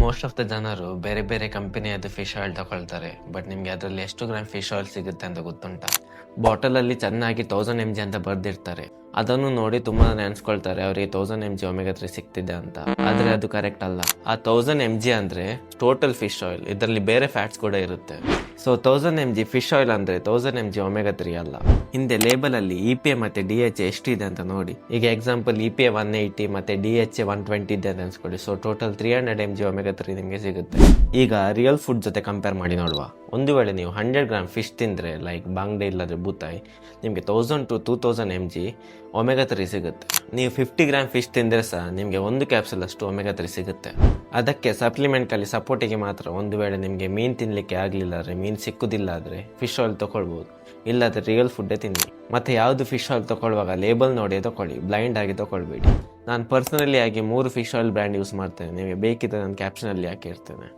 Most of the ಜನರು ಬೇರೆ ಬೇರೆ ಕಂಪನಿಯದು ಫಿಶ್ ಆಯಿಲ್ ತಗೊಳ್ತಾರೆ. ಬಟ್ ನಿಮ್ಗೆ ಅದರಲ್ಲಿ ಎಷ್ಟು ಗ್ರಾಮ್ ಫಿಶ್ ಆಯಿಲ್ ಸಿಗುತ್ತೆ ಅಂತ ಗೊತ್ತುಂಟಾ? ಬಾಟಲಲ್ಲಿ ಚೆನ್ನಾಗಿ 1000 mg ಅಂತ ಬರ್ದಿರ್ತಾರೆ. ಅದನ್ನು ನೋಡಿ ತುಂಬಾ ನೆನ್ಸ್ಕೊಳ್ತಾರೆ ಅವರಿಗೆ 1000 mg ಒಮೆಗಾ 3 ಸಿಗ್ತಿದೆ ಅಂತ. ಆದ್ರೆ ಅದು ಕರೆಕ್ಟ್ ಅಲ್ಲ. ಆ 1000 mg ಅಂದ್ರೆ ಟೋಟಲ್ ಫಿಶ್ ಆಯಿಲ್, ಇದರಲ್ಲಿ ಬೇರೆ ಫ್ಯಾಟ್ಸ್ ಕೂಡ ಇರುತ್ತೆ. ಸೊ 1000 mg ಫಿಶ್ ಆಯಿಲ್ ಅಂದ್ರೆ 1000 mg ಒಮೆಗಾ 3 ಅಲ್ಲ. ಹಿಂದೆ ಲೇಬಲ್ ಅಲ್ಲಿ EPA ಮತ್ತೆ DHA ಎಷ್ಟಿದೆ ಅಂತ ನೋಡಿ. ಈಗ ಎಕ್ಸಾಂಪಲ್ EPA 180 ಮತ್ತೆ DHA 120 ಇದೆ ಅಂತ ಅನ್ಸ್ಕೊಳ್ಳಿ. ಸೊ ಟೋಟಲ್ 300 mg ಒಮೆಗಾ 3 ನಿಮಗೆ ಸಿಗುತ್ತೆ. ಈಗ ರಿಯಲ್ ಫುಡ್ ಜೊತೆ ಕಂಪೇರ್ ಮಾಡಿ ನೋಡುವ. ಒಂದು ವೇಳೆ ನೀವು 100 ಗ್ರಾಮ್ ಫಿಶ್ ತಿಂದ್ರೆ ಲೈಕ್ ಬಾಂಗ್ಡೆ ಇಲ್ಲಾದ್ರೆ ಬೂತಾಯಿ, ನಿಮಗೆ 1000 to 2000 mg ಒಮೆಗಾ 3 ಸಿಗುತ್ತೆ. ನೀವು 50 ಗ್ರಾಮ್ ಫಿಶ್ ತಿಂದ್ರೆ ಸಹ ನಿಮಗೆ ಒಂದು ಕ್ಯಾಪ್ಸೂಲ್ ಅಷ್ಟು ಒಮೆಗಾ 3 ಸಿಗುತ್ತೆ. ಅದಕ್ಕೆ ಸಪ್ಲಿಮೆಂಟ್ ಅಲ್ಲಿ ಸಪೋರ್ಟಿಗೆ ಮಾತ್ರ ಒಂದು ವೇಳೆ ನಿಮಗೆ ಮೀನ್ ತಿನ್ಲಿಕ್ಕೆ ಆಗ್ಲಿಲ್ಲ ಅಂದ್ರೆ, ಮೀನ್ ಸಿಕ್ಕುದಿಲ್ಲ ಆದ್ರೆ ಫಿಶ್ ಆಯಿಲ್ ತಗೊಳ್ಬಹುದು. ಇಲ್ಲಾದ್ರೆ ರಿಯಲ್ ಫುಡ್ಡೇ ತಿನ್ನಿ. ಮತ್ತೆ ಯಾವುದು ಫಿಶ್ ಆಯಿಲ್ ತಗೊಳ್ಳುವಾಗ ಲೇಬಲ್ ನೋಡಿ ತಗೊಳ್ಳಿ, ಬ್ಲೈಂಡ್ ಆಗಿ ತಗೊಳ್ಬೇಡಿ. ನಾನು ಪರ್ಸನಲಿ ಆಗಿ 3 ಫಿಶ್ ಆಯಿಲ್ ಬ್ರ್ಯಾಂಡ್ ಯೂಸ್ ಮಾಡ್ತೇನೆ. ನಿಮಗೆ ಬೇಕಿದ್ರೆ ನಾನು ಕ್ಯಾಪ್ಷನ್ ಅಲ್ಲಿ ಹಾಕಿರ್ತೇನೆ.